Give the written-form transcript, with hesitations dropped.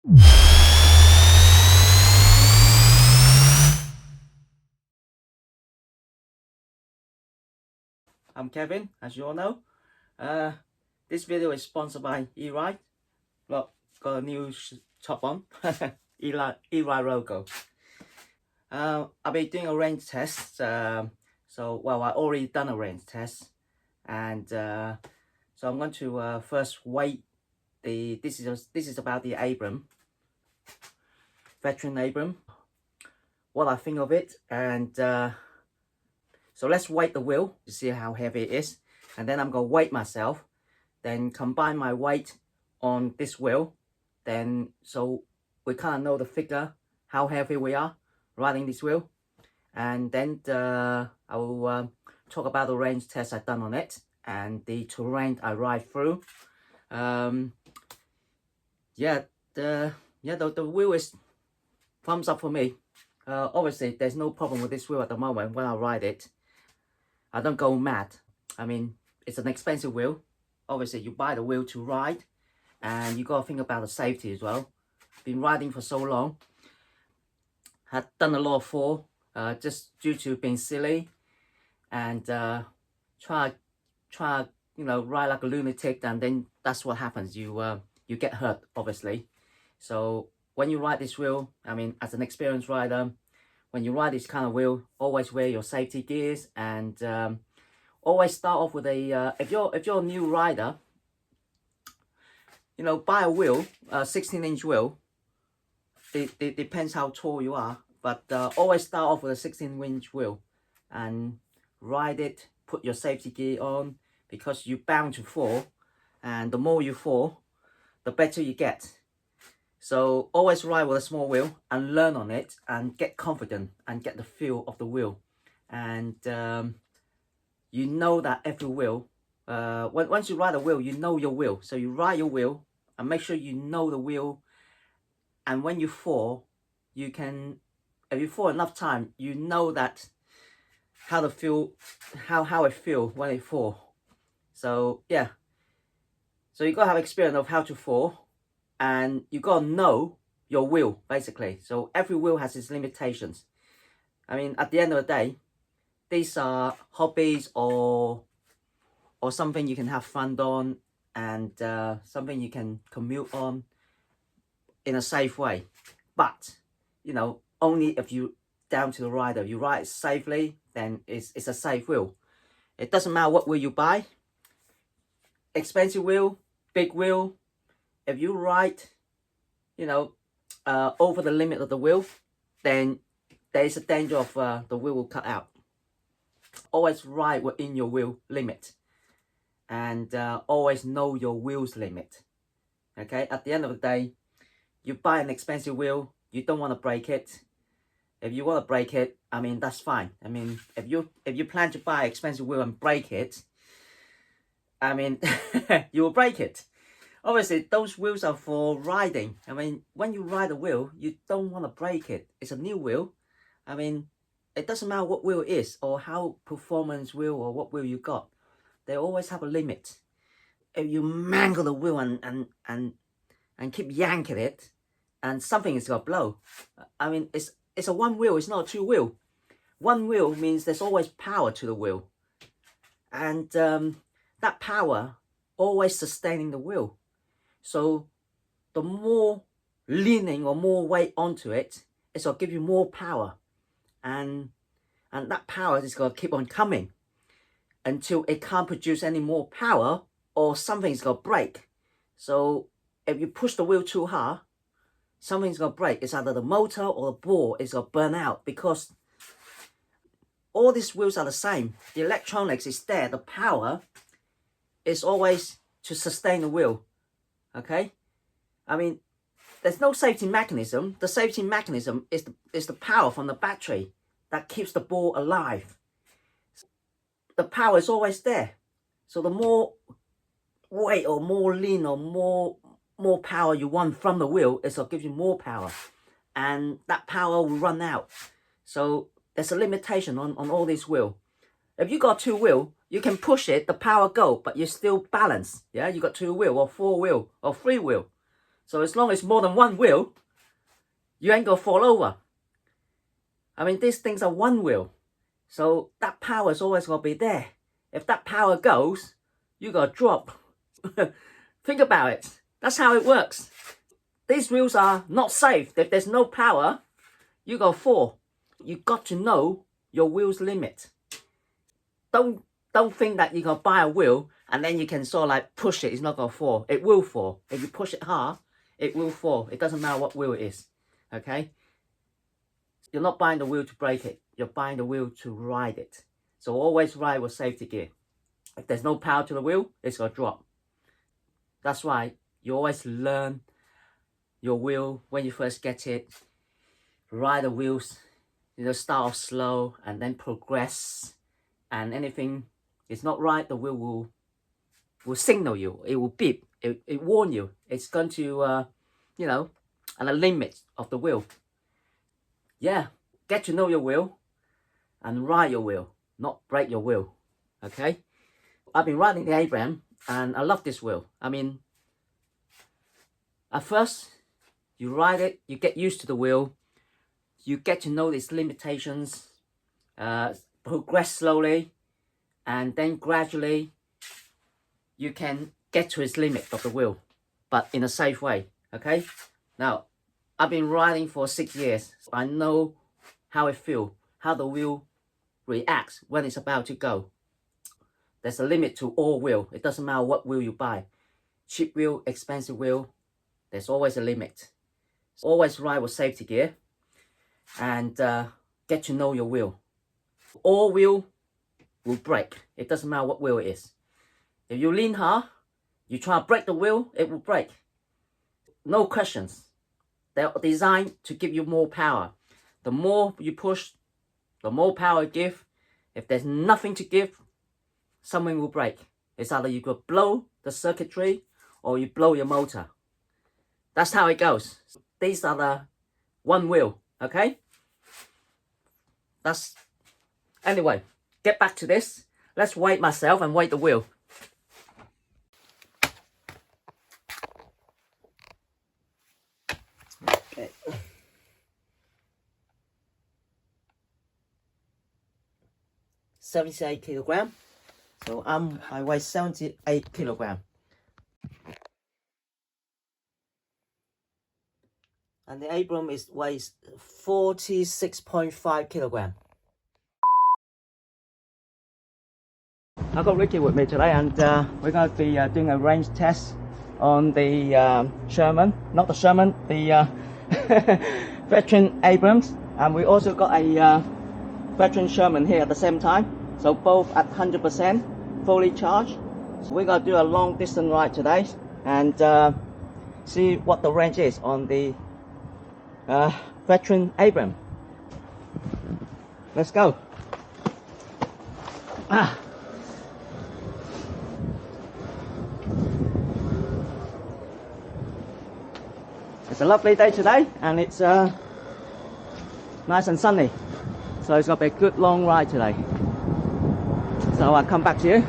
I'm Kevin, as you all know. This video is sponsored by E-Ride. Look, got a new top on, E-Ride logo. I'll be doing a range test. I already done a range test, and so I'm going to first weight the. This is about the Veteran Abrams. What I think of it, and so let's weight the wheel to see how heavy it is, and then I'm gonna weight myself. Then combine my weight on this wheel, then so we kind of know the figure how heavy we are riding this wheel. And then I will talk about the range test I've done on it and the terrain I ride through. The wheel is thumbs up for me. Obviously there's no problem with this wheel at the moment. When I ride it, I don't go mad. I mean, it's an expensive wheel. Obviously you buy the wheel to ride, and you got to think about the safety as well. Been riding for so long, had done a lot of fall just due to being silly and try ride like a lunatic, and then that's what happens. You get hurt, obviously. So when you ride this wheel, I mean, as an experienced rider, when you ride this kind of wheel, always wear your safety gears, and always start off with a if you're a new rider, buy a wheel, 16-inch wheel. It depends how tall you are, but always start off with a 16-inch wheel and ride it. Put your safety gear on, because you're bound to fall, and the more you fall, the better you get. So always ride with a small wheel and learn on it and get confident and get the feel of the wheel. And you know that every wheel, once you ride a wheel, you know your wheel. So you ride your wheel and make sure you know the wheel. And when you fall, you can, if you fall enough time, you know that how it feel when it fall. So yeah, so you gotta have experience of how to fall, and you gotta know your wheel basically. So every wheel has its limitations. I mean, at the end of the day, these are hobbies or something you can have fun on, and something you can commute on in a safe way. But only if you down to the rider. You ride safely, then it's a safe wheel. It doesn't matter what wheel you buy, expensive wheel, big wheel. If you ride over the limit of the wheel, then there is a danger of the wheel will cut out. Always ride within your wheel limit, and always know your wheel's limit. Okay, at the end of the day, you buy an expensive wheel, you don't want to break it. If you want to break it, I mean, that's fine. I mean, if you plan to buy an expensive wheel and break it, I mean, you will break it. Obviously, those wheels are for riding. I mean, when you ride a wheel, you don't want to break it. It's a new wheel. I mean, it doesn't matter what wheel it is or how performance wheel or what wheel you got. They always have a limit. If you mangle the wheel and keep yanking it, and something is gonna blow. I mean, it's a one wheel. It's not a two wheel. One wheel means there's always power to the wheel, and that power always sustaining the wheel. So the more leaning or more weight onto it, it's gonna give you more power, and that power is gonna keep on coming until it can't produce any more power, or something's gonna break. So if you push the wheel too hard, something's gonna break. It's either the motor or the ball is gonna burn out, because all these wheels are the same. The electronics is there. The power is always to sustain the wheel. Okay, I mean, there's no safety mechanism. The safety mechanism is the power from the battery that keeps the ball alive. The power is always there. So the more weight or more lean or more power you want from the wheel, it's gonna give you more power, and that power will run out. So there's a limitation on all these wheels. If you got two wheel, you can push it, the power go, but you still balance. Yeah, you got two wheel or four wheel or three wheel. So as long as more than one wheel, you ain't gonna fall over. I mean, these things are one wheel, so that power is always gonna be there. If that power goes, you gotta drop. Think about it. That's how it works. These wheels are not safe. If there's no power, you go fall. You got to know your wheel's limit. Don't think that you can buy a wheel and then you can sort of like push it. It's not gonna fall. It will fall. If you push it hard, it will fall. It doesn't matter what wheel it is. Okay? You're not buying the wheel to break it. You're buying the wheel to ride it. So always ride with safety gear. If there's no power to the wheel, it's gonna drop. That's why you always learn your wheel when you first get it. Ride the wheels, start off slow and then progress. And anything is not right, the wheel will signal you. It will beep. It warn you. It's going to, and a limit of the wheel. Yeah, get to know your wheel and ride your wheel, not break your wheel. Okay? I've been riding the Abrams and I love this wheel. I mean, at first, you ride it, you get used to the wheel, you get to know its limitations, progress slowly, and then gradually you can get to its limit of the wheel, but in a safe way. Okay? Now, I've been riding for 6 years. I know how it feels, how the wheel reacts when it's about to go. There's a limit to all wheel. It doesn't matter what wheel you buy. Cheap wheel, expensive wheel, there's always a limit. Always ride with safety gear and get to know your wheel. All wheel will break. It doesn't matter what wheel it is. If you lean hard, you try to break the wheel, it will break. No questions. They're designed to give you more power. The more you push, the more power you give. If there's nothing to give, something will break. It's either you could blow the circuitry or you blow your motor. That's how it goes. These are the one wheel, okay? Anyway, get back to this. Let's weight myself and weight the wheel. Okay. 78 kilogram. So I weigh 78 kilogram. And the Abrams weighs 46.5 kilogram. I got Ricky with me today, and we're going to be doing a range test on the Sherman, not the Sherman, the Veteran Abrams, and we also got a Veteran Sherman here at the same time. So both at 100%, fully charged. So we're going to do a long distance ride today and see what the range is on the Veteran Abrams. Let's go. It's a lovely day today and it's nice and sunny. So it's going to be a good long ride today. So I'll come back to you.